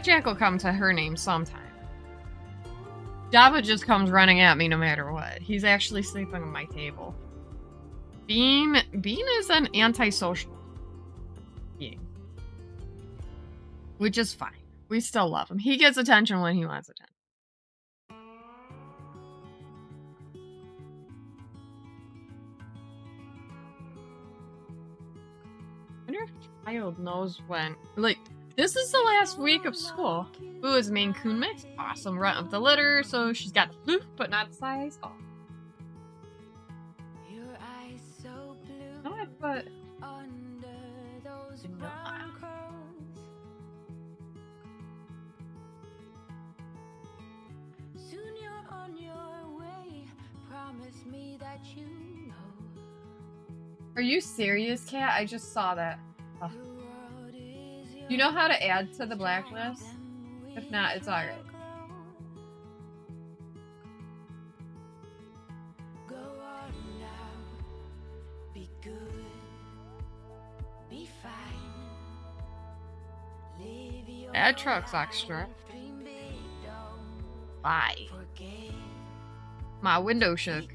Jack will come to her name sometime. Java just comes running at me no matter what. He's actually sleeping on my table. Bean is an antisocial being. Which is fine. We still love him. He gets attention when he wants attention. I wonder if a child knows when. Like, this is the last week of school. Ooh, is Maine Coon mix? Awesome. Runt of the litter, so she's got the floof, but not size. Oh. No, I put. Are you serious, Kat? I just saw that. Oh. You know how to add to the blacklist? If not, it's alright. That truck's extra. Bye. My window shook.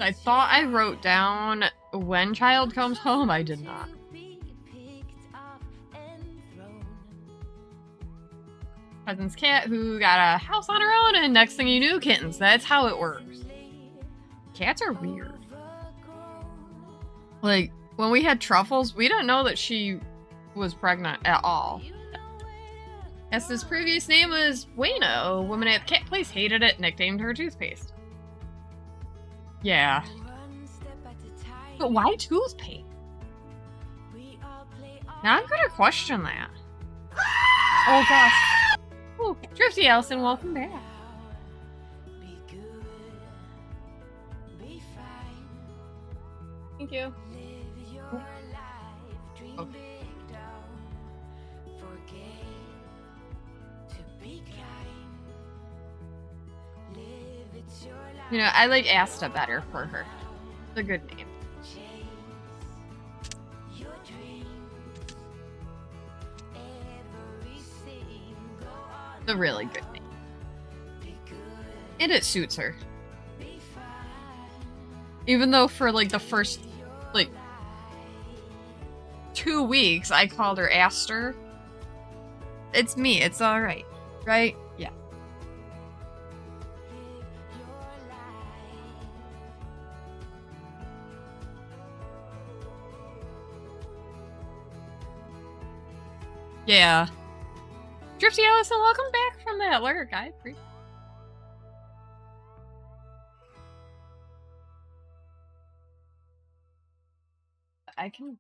I thought I wrote down when child comes home. I did not. Cousin's cat who got a house on her own, and next thing you knew, kittens. That's how it works. Cats are weird. Like, when we had Truffles, we didn't know that she was pregnant at all. Esther's previous name was Wayna. A woman at the cat place hated it, nicknamed her toothpaste. Yeah. But why toothpaste? Now I'm gonna question that. Oh gosh. Ooh, Drifty Allison, welcome back. Thank you. Oh. You know, I like Asta better for her. It's a good name. It's a really good name. And it suits her. Even though for like the first, like, 2 weeks I called her Aster. It's me, it's alright. Right? Yeah. Yeah. Drifty Allison, welcome back from that lurk. I appreciate it. I can.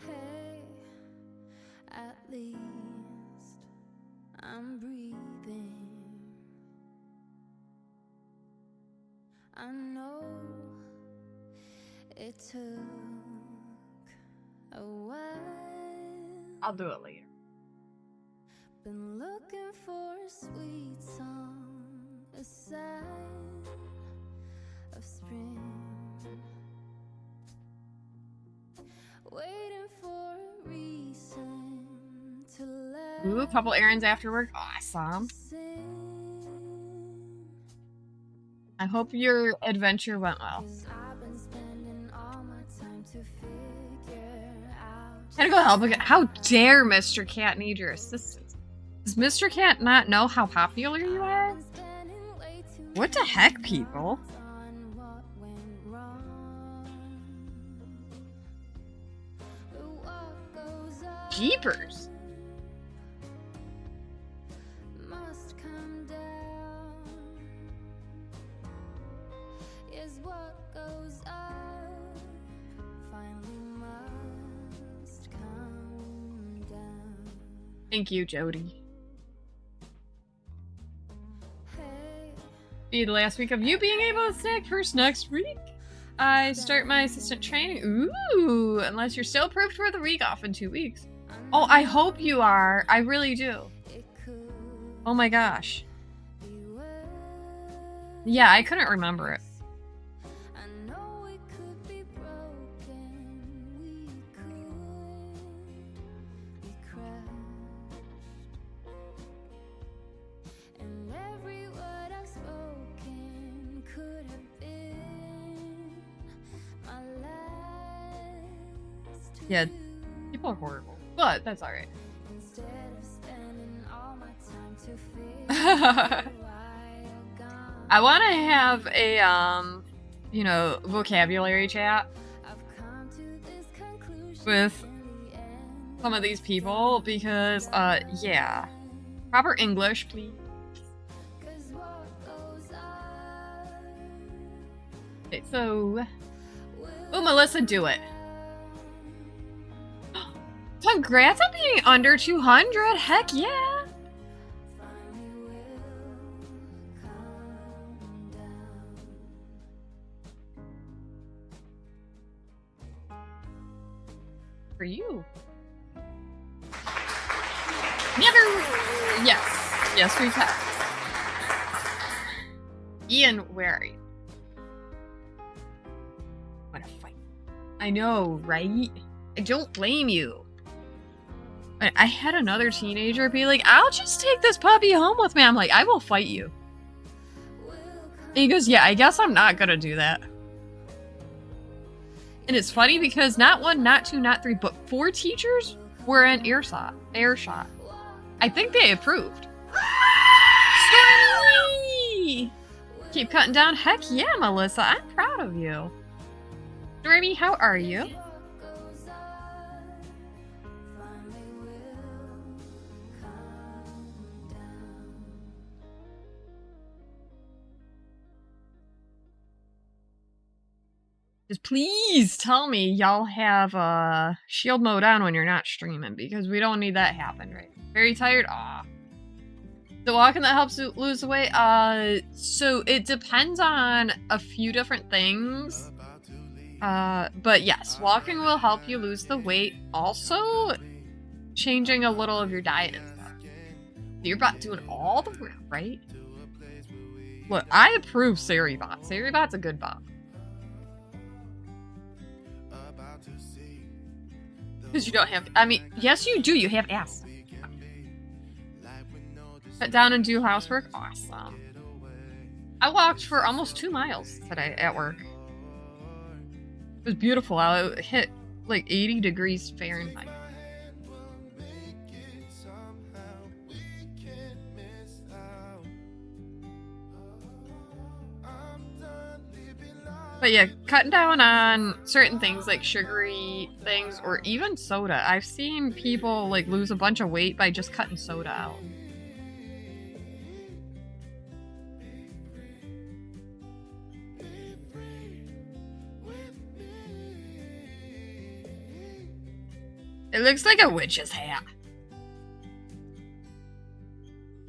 Hey, at least I'm breathing. I know it took a while. I'll do it later. Been looking for a sweet song, a sign of spring. Waiting for a reason to let. Ooh, a couple errands after work. Awesome. I hope your adventure went well. Gotta go help again. How dare Mr. Cat need your assistance? Does Mr. Cat not know how popular you are? What the heck, people? Jeepers. Thank you, Jody. Be the last week of you being able to snack first next week. I start my assistant training. Ooh, unless you're still approved for the week off in 2 weeks. Oh, I hope you are. I really do. Oh my gosh. Yeah, I couldn't remember it. Yeah, people are horrible, but that's all right. Instead of spending all my time to figure why you're gone. I want to have a vocabulary chat I've come to this conclusion with in the end. some of these people because yeah, proper English, please. 'Cause what goes on Okay, so oh, Melissa, do it. Congrats on being under 200. Heck yeah. finally will come down. For you. Never. Yes, we can. Ian, where are you? What a fight. I know, right? I don't blame you. I had another teenager be like, I'll just take this puppy home with me. I'm like, I will fight you. And he goes, yeah, I guess I'm not gonna do that. And it's funny because not one, not two, not three, but 4 teachers were in earshot. I think they approved. Stormy! Keep cutting down. Heck yeah, Melissa. I'm proud of you. Stormy, how are you? What goes on finally will come down. Just please tell me y'all have shield mode on when you're not streaming because we don't need that happen, right? Very tired? Aw. The walking that helps you lose the weight? So it depends on a few different things. But yes, walking will help you lose the weight. Also, changing a little of your diet and stuff. You're about doing all the work, right? Look, I approve Saribot. Saribot's a good bot. Because you don't have, I mean, yes you do, you have ass. Cut down and do housework? Awesome. I walked for almost 2 miles today at work. It was beautiful. I hit like 80 degrees Fahrenheit. But yeah, cutting down on certain things like sugary things or even soda. I've seen people like lose a bunch of weight by just cutting soda out. It looks like a witch's hat.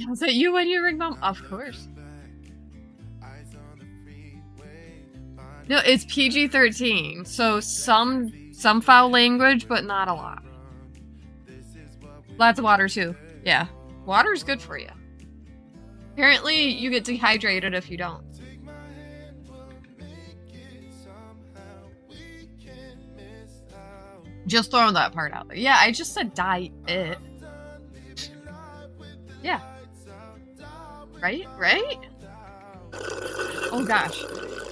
Was that you when you ring them? Of course. No, it's PG-13, so some foul language, but not a lot. Lots of water too. Yeah, water's good for you. Apparently, you get dehydrated if you don't. Just throwing that part out there. Yeah, I just said diet. Yeah. Right? Oh gosh.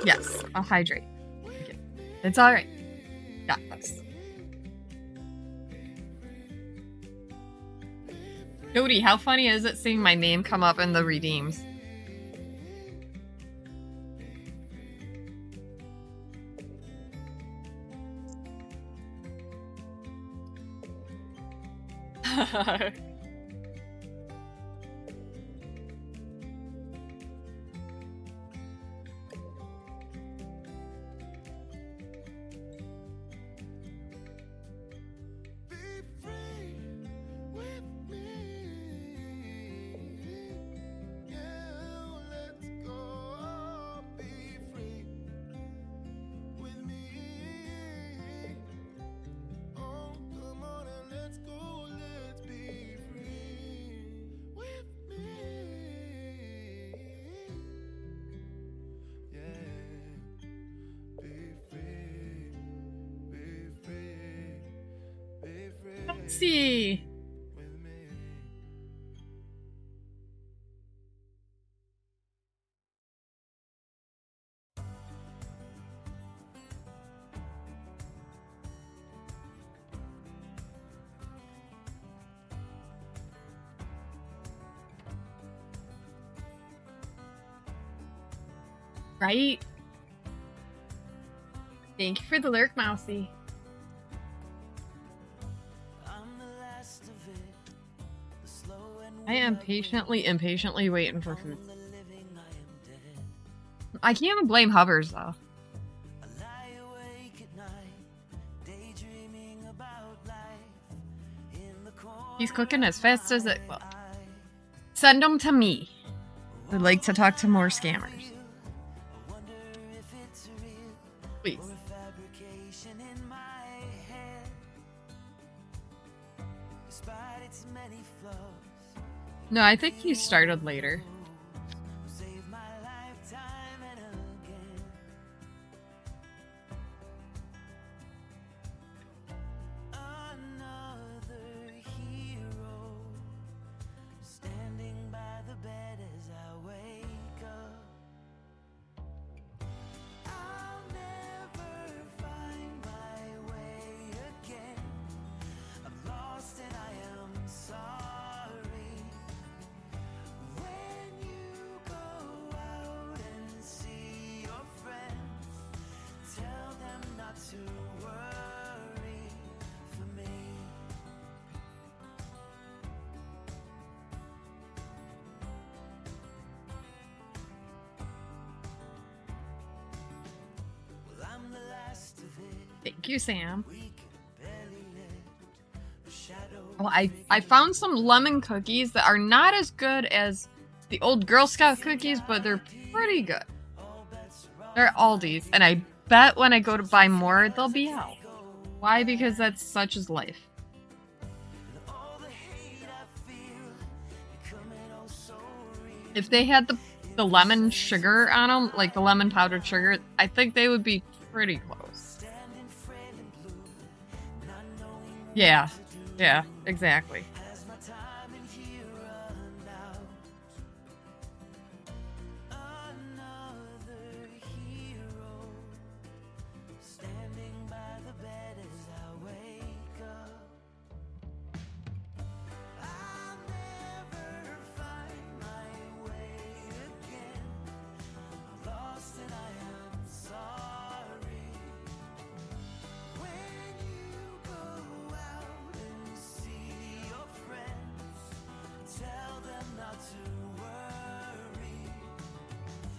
Yes, I'll hydrate. Okay. It's alright. Got this. Jody, how funny is it seeing my name come up in the redeems? Let's see. Right? Thank you for the lurk, Mousy. I am impatiently waiting for food. I can't even blame Hovers, though. He's cooking as fast as it will. Send them to me. I'd like to talk to more scammers. Please. No, I think he started later. Thank you, Sam. Well, I found some lemon cookies that are not as good as the old Girl Scout cookies, but they're pretty good. They're Aldi's, and I bet when I go to buy more, they'll be out. Why? Because that's such is life. If they had the lemon sugar on them, like the lemon powdered sugar, I think they would be pretty close. Yeah, exactly.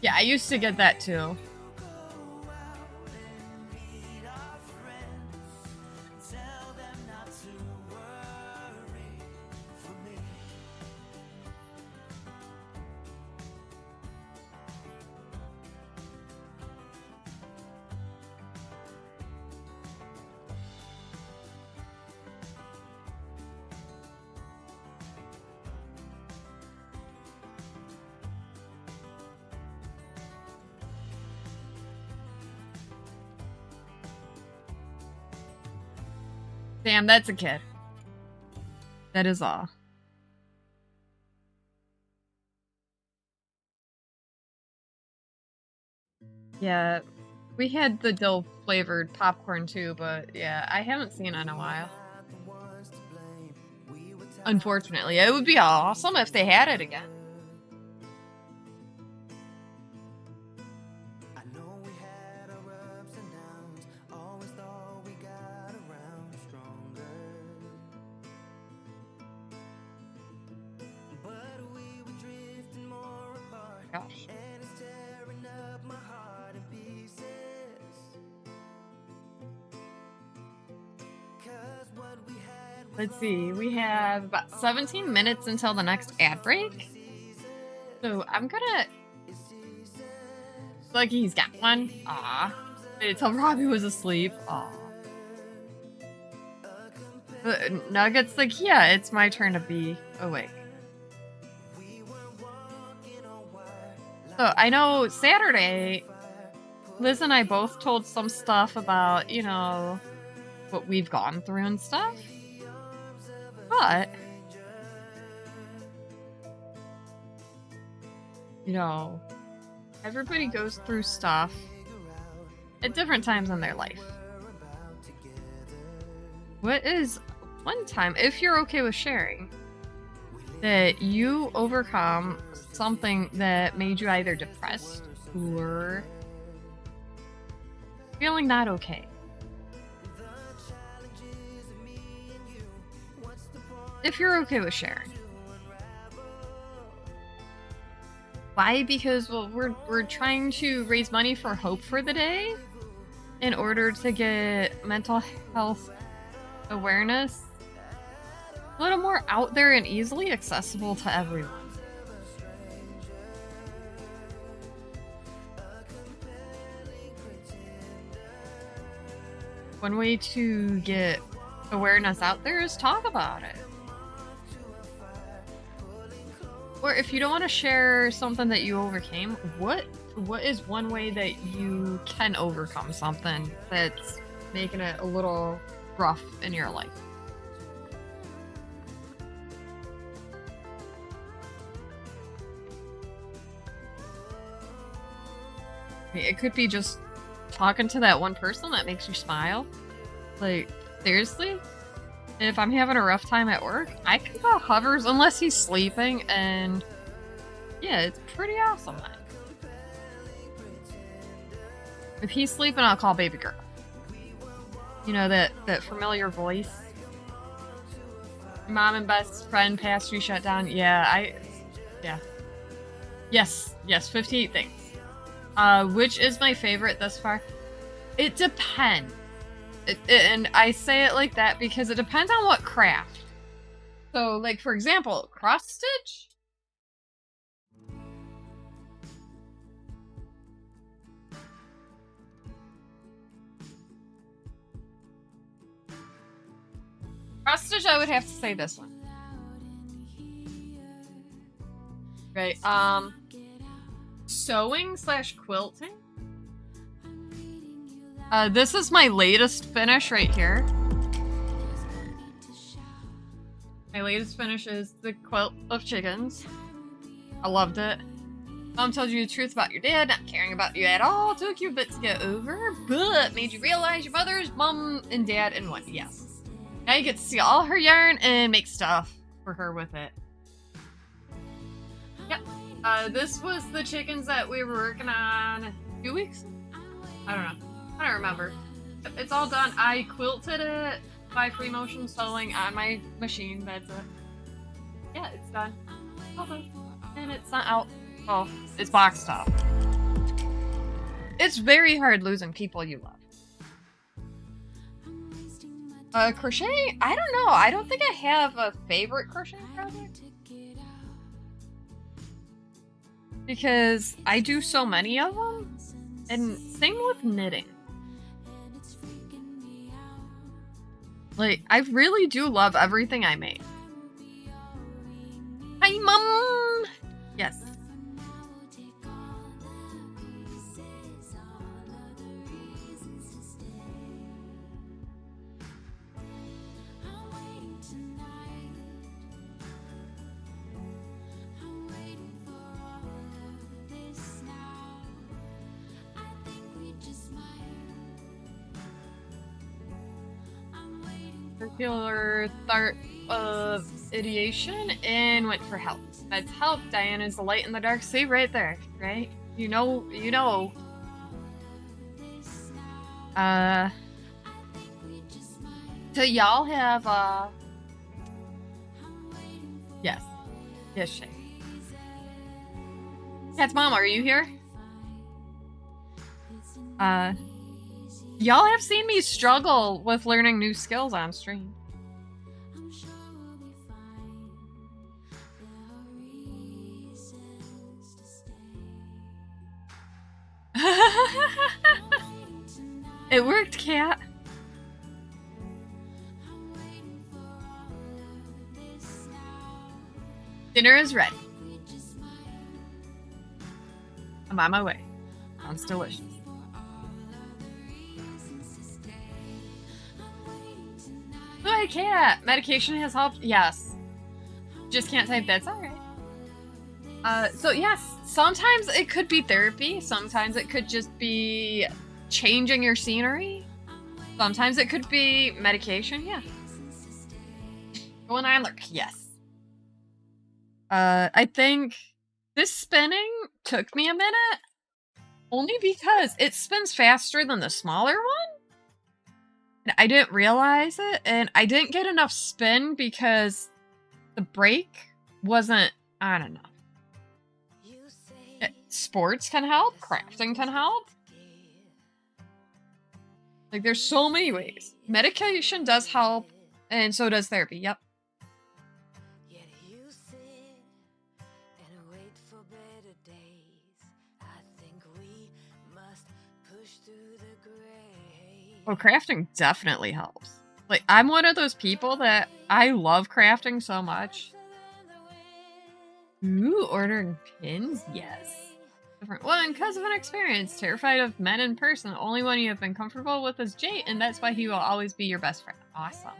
Yeah, I used to get that too. Damn, that's a kid. That is all. Yeah, we had the dill flavored popcorn too, but yeah, I haven't seen it in a while. Unfortunately, it would be awesome if they had it again. Gosh. Let's see, we have about 17 minutes until the next ad break. So I'm gonna... Like he's got one. Aw. Until Robbie was asleep. Aw. Nugget's like, yeah, it's my turn to be awake. So I know Saturday, Liz and I both told some stuff about, you know, what we've gone through and stuff. But, you know, everybody goes through stuff at different times in their life. What is one time, if you're okay with sharing, that you overcome something that made you either depressed Or feeling not okay. If you're okay with sharing. Why? Because, well, we're trying to raise money for Hope for the Day in order to get mental health awareness a little more out there and easily accessible to everyone. One way to get awareness out there is talk about it. Or if you don't want to share something that you overcame, what is one way that you can overcome something that's making it a little rough in your life? It could be just talking to that one person that makes you smile. Like, seriously? If I'm having a rough time at work, I can call Hovers unless he's sleeping, and yeah, it's pretty awesome. If he's sleeping, I'll call Baby Girl. You know, that familiar voice. Mom and best friend pastry shut down. Yeah. Yes, 58 things. Which is my favorite thus far? It depends. And I say it like that because it depends on what craft. So, like, for example, cross stitch. Cross stitch, I would have to say this one. Right, sewing / quilting. This is my latest finish right here. My latest finish is the quilt of chickens. I loved it. Mom told you the truth about your dad not caring about you at all. Took you a bit to get over, but made you realize your mother's mom and dad in one. Yes. Now you get to see all her yarn and make stuff for her with it. Yep. This was the chickens that we were working on a few weeks? I don't know. I don't remember. It's all done. I quilted it by free motion sewing on my machine. That's it. Yeah, it's done. All done. And it's not out. Well, it's boxed up. It's very hard losing people you love. Crochet? I don't know. I don't think I have a favorite crochet project. Because I do so many of them. And same with knitting. Like, I really do love everything I make. Hi, Mom! Yes. Circular thought of ideation and went for help. That's help. Diana's the light in the dark. See right there, right? You know. So y'all have yes, Shay. Cat's mom, are you here? Y'all have seen me struggle with learning new skills on stream. It worked, Cat. Dinner is ready. I'm on my way. Sounds delicious. Hi, Cat. Medication has helped? Yes. Just can't type. That's alright. So yes, sometimes it could be therapy. Sometimes it could just be changing your scenery. Sometimes it could be medication. Yeah. Going on like yes. I think this spinning took me a minute. Only because it spins faster than the smaller one. And I didn't realize it, and I didn't get enough spin because the brake wasn't on enough. Sports can help, crafting can help. Like, there's so many ways. Medication does help, and so does therapy, yep. Oh, crafting definitely helps. Like, I'm one of those people that I love crafting so much. Ooh, ordering pins? Yes. Different one, because of an experience. Terrified of men in person. The only one you have been comfortable with is Jay, and that's why he will always be your best friend. Awesome.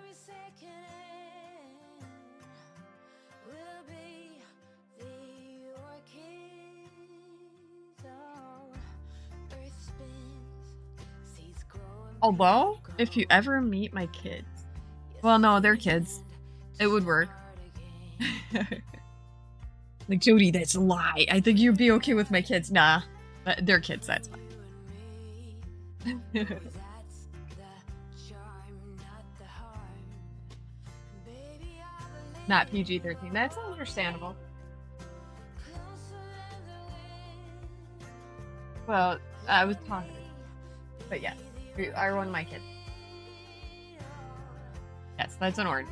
Although, if you ever meet my kids... Well, no, they're kids. It would work. Like, Jody, that's a lie. I think you'd be okay with my kids. Nah. They're kids, that's fine. Not PG-13. That's understandable. Well, I was talking. But yes. Are one of my kids. Yes, that's an orange.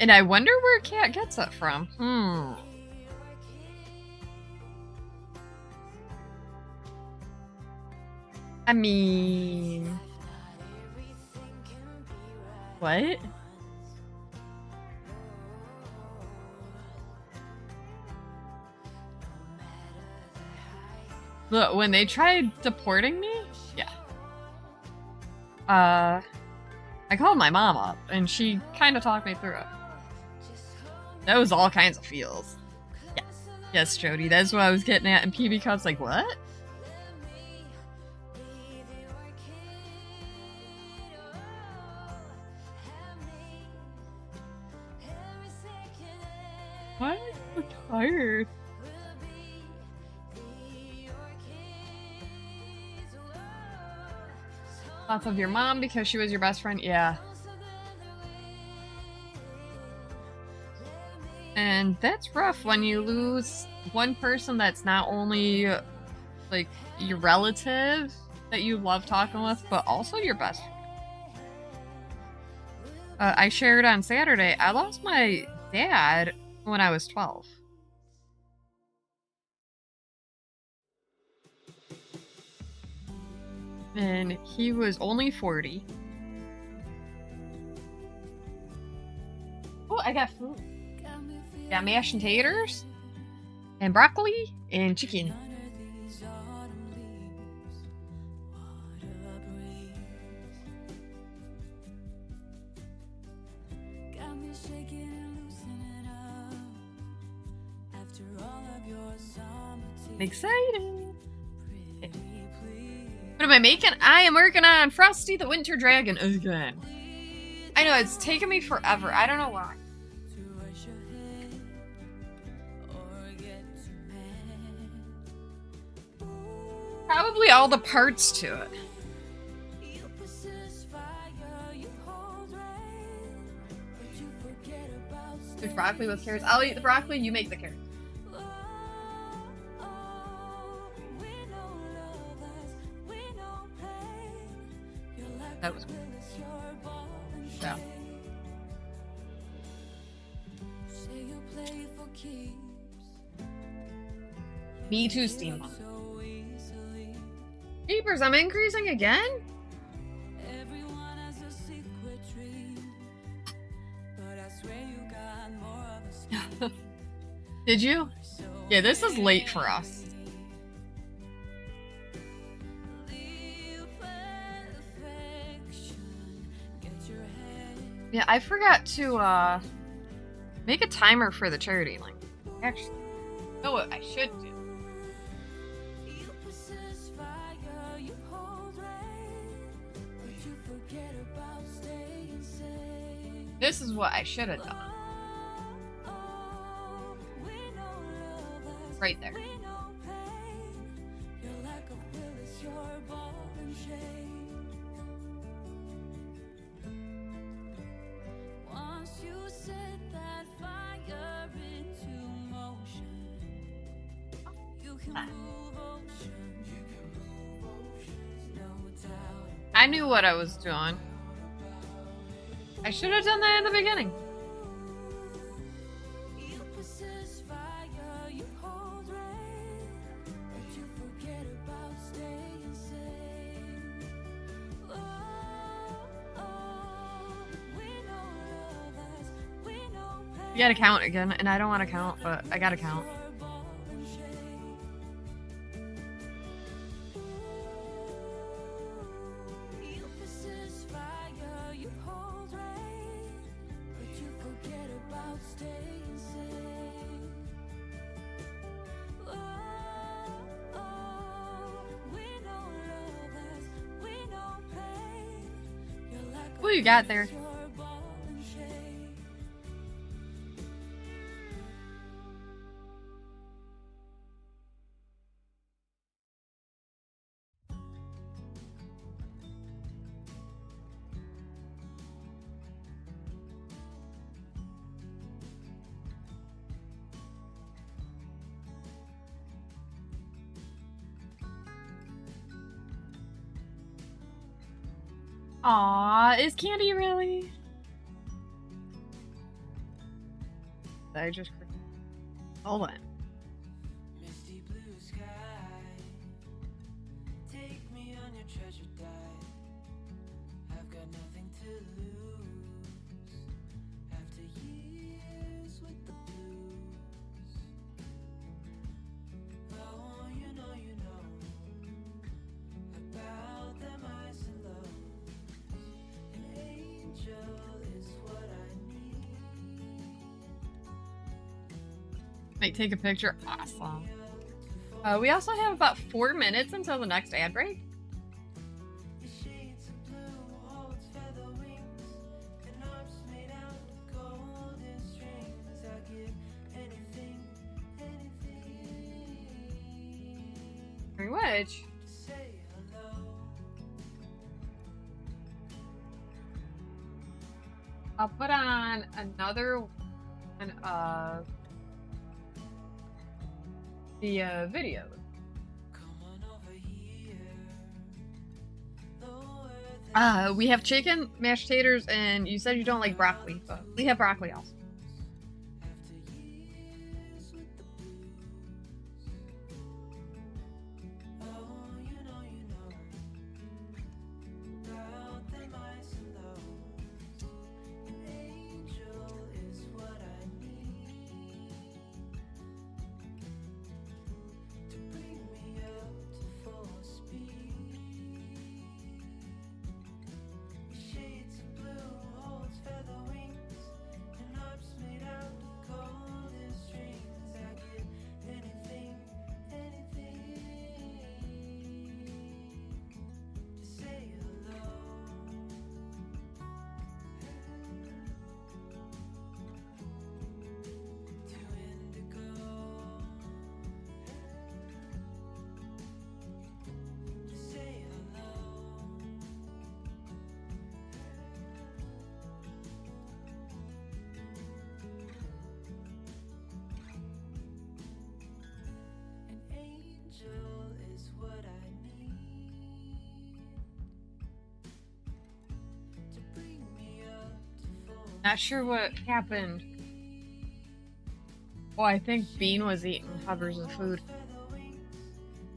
And I wonder where Cat gets it from. I mean... What? Look, when they tried deporting me, yeah. I called my mom up, and she kind of talked me through it. That was all kinds of feels. Yes. Yes, Jody, that's what I was getting at, and PB Cup's like, what? What? I'm so tired. Lots of your mom because she was your best friend? Yeah. And that's rough when you lose one person that's not only, like, your relative that you love talking with, but also your best friend. I shared on Saturday, I lost my dad when I was 12. And he was only 40. Oh, I got food. Got mashed and taters, and broccoli, and chicken. Exciting. Okay. What am I making? I am working on Frosty the Winter Dragon again. I know, it's taken me forever. I don't know why. Probably all the parts to it. There's broccoli with carrots. I'll eat the broccoli, you make the carrots. That was cool. Yeah. Me too, Steampunk. Jeepers, I'm increasing again? Did you? Yeah, this is late for us. Yeah, I forgot to make a timer for the charity link. Actually, know what I should do. This is what I should have done. right there. I knew what I was doing. I should have done that in the beginning. You gotta count again, and I don't want to count, but I gotta count. What you got there? Aw, is Candy really? I just... Hold on. Misty blue sky, take me on your treasure dive. I've got nothing to lose after years with the blues. Oh, you know about them eyes and lows. An angel is what I need. Might take a picture. Awesome. We also have about 4 minutes until the next ad break. Your shades of blue holds feather wings, and arms made out of golden strings. I'll give anything Very much. to say hello. I'll put on another one of the video. Come on over here. We have chicken, mashed taters, and you said you don't like broccoli, but we have broccoli also. After years with the blues. Oh, you know about them eyes and lows. An angel is what I need to bring me up to full speed. Your shades of blue holds feather wings, and arms made out of golden strings. I give anything to say hello. To indigo, to say hello. An angel is what I need to bring me up to full. Not sure what happened. Oh, I think Bean was eating Hubbard's food. Feather wings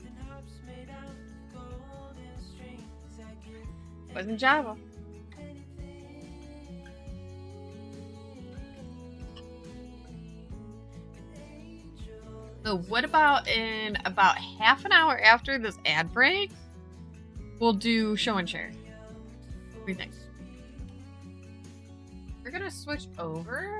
and harps made out of golden strings. I give Wasn't Java. So what about in about half an hour after this ad break, we'll do show and share. What do you think? We're gonna switch over